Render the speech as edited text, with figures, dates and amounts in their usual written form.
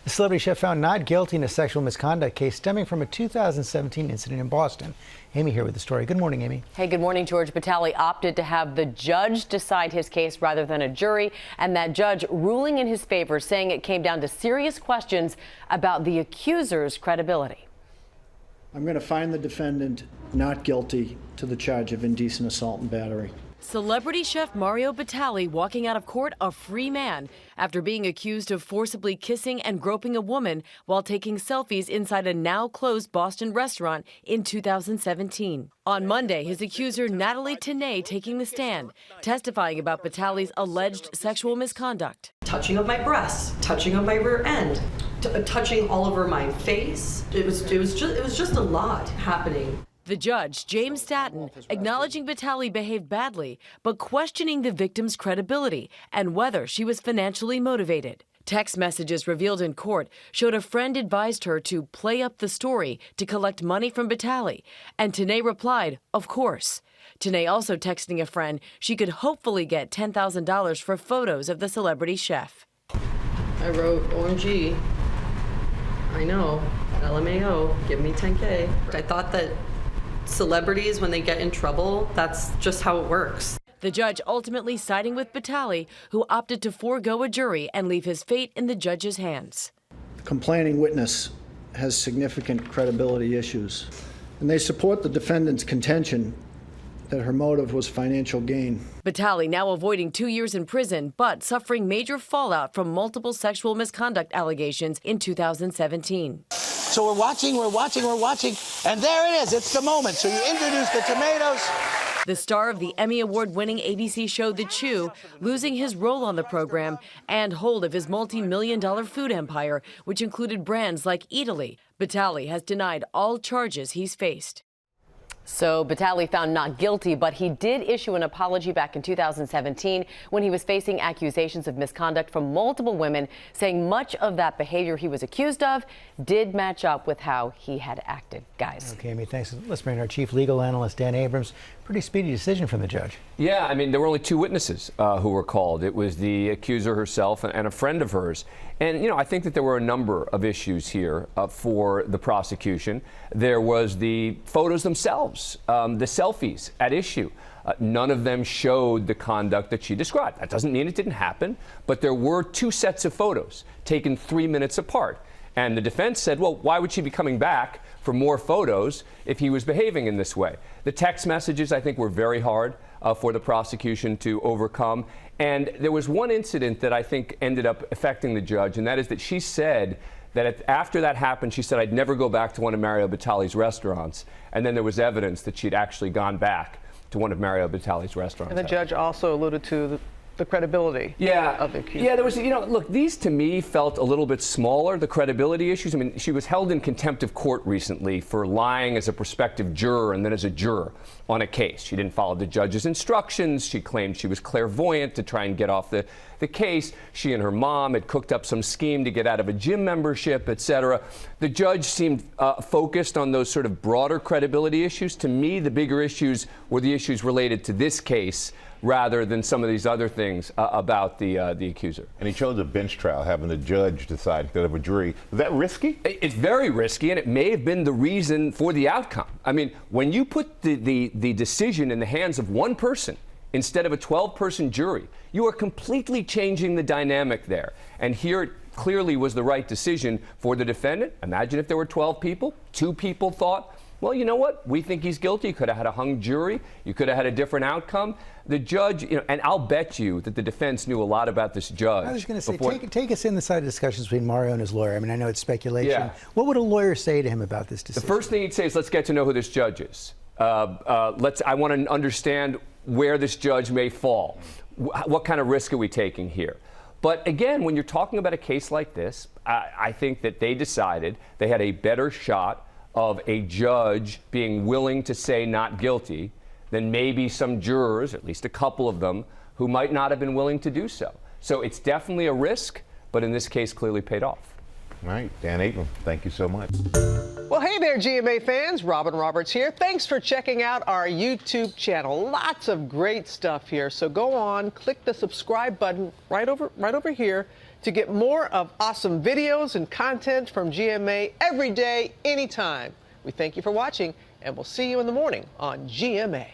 The celebrity chef found not guilty in a sexual misconduct case stemming from a 2017 incident in Boston. Amy here with the story. Good morning, Amy. Hey, good morning, George. Batali opted to have the judge decide his case rather than a jury, and that judge ruling in his favor, saying it came down to serious questions about the accuser's credibility. I'm going to find the defendant not guilty to the charge of indecent assault and battery. Celebrity chef Mario Batali walking out of court a free man after being accused of forcibly kissing and groping a woman while taking selfies inside a now-closed Boston restaurant in 2017. On Monday, his accuser Natalie Tenay taking the stand, testifying about Batali's alleged sexual misconduct. Touching of my breasts, touching of my rear end, touching all over my face. It was just a lot happening. The judge, James Statton, acknowledging Batali behaved badly, but questioning the victim's credibility and whether she was financially motivated. Text messages revealed in court showed a friend advised her to play up the story to collect money from Batali, and Tenay replied, of course. Tenay also texting a friend she could hopefully get $10,000 for photos of the celebrity chef. I wrote, OMG, I know, LMAO, give me 10K. I thought that celebrities, when they get in trouble, that's just how it works. The judge ultimately siding with Batali, who opted to forego a jury and leave his fate in the judge's hands. The complaining witness has significant credibility issues, and they support the defendant's contention that her motive was financial gain. Batali now avoiding 2 years in prison, but suffering major fallout from multiple sexual misconduct allegations in 2017. So we're watching, and there it is. It's the moment. So you introduce the tomatoes. The star of the Emmy Award-winning ABC show The Chew, losing his role on the program and hold of his multi-million-dollar food empire, which included brands like Italy. Batali has denied all charges he's faced. So Batali found not guilty, but he did issue an apology back in 2017 when he was facing accusations of misconduct from multiple women, saying much of that behavior he was accused of did match up with how he had acted. Guys. Okay, Amy, thanks. Let's bring in our chief legal analyst, Dan Abrams. Pretty speedy decision from the judge. Yeah, I mean, there were only two witnesses who were called. It was the accuser herself and a friend of hers. And, you know, I think that there were a number of issues here for the prosecution. There was the photos themselves, the selfies at issue. None of them showed the conduct that she described. That doesn't mean it didn't happen, but there were two sets of photos taken 3 minutes apart. And the defense said, well, why would she be coming back for more photos if he was behaving in this way? The text messages, I think, were very hard for the prosecution to overcome. And there was one incident that I think ended up affecting the judge, and that is that she said that after that happened, she said, I'd never go back to one of Mario Batali's restaurants. And then there was evidence that she'd actually gone back to one of Mario Batali's restaurants. And the judge also alluded to the credibility of the accuser. Yeah, there was, you know, look, these to me felt a little bit smaller, the credibility issues. I mean, she was held in contempt of court recently for lying as a prospective juror and then as a juror on a case. She didn't follow the judge's instructions. She claimed she was clairvoyant to try and get off the case. She and her mom had cooked up some scheme to get out of a gym membership, etc. The judge seemed focused on those sort of broader credibility issues. To me, the bigger issues were the issues related to this case rather than some of these other things about the accuser. And he chose a bench trial, having the judge decide instead of a jury. Was that risky? It's very risky, and it may have been the reason for the outcome. I mean, when you put the decision in the hands of one person instead of a 12-person jury, you are completely changing the dynamic there. And here it clearly was the right decision for the defendant. Imagine if there were 12 people, 2 people thought, well, you know what? We think he's guilty. You could have had a hung jury. You could have had a different outcome. The judge, you know, and I'll bet you that the defense knew a lot about this judge. I was going to say, take us inside the discussions between Mario and his lawyer. I mean, I know it's speculation. Yeah. What would a lawyer say to him about this decision? The first thing he'd say is, let's get to know who this judge is. I want to understand where this judge may fall. What kind of risk are we taking here? But again, when you're talking about a case like this, I think that they decided they had a better shot of a judge being willing to say not guilty than maybe some jurors, at least a couple of them, who might not have been willing to do so. So it's definitely a risk, but in this case clearly paid off. All right, Dan Abrams, thank you so much. Well, hey there, GMA fans. Robin Roberts here. Thanks for checking out our YouTube channel. Lots of great stuff here. So go on, click the subscribe button right over here To get more of awesome videos and content from GMA every day, anytime. We thank you for watching, and we'll see you in the morning on GMA.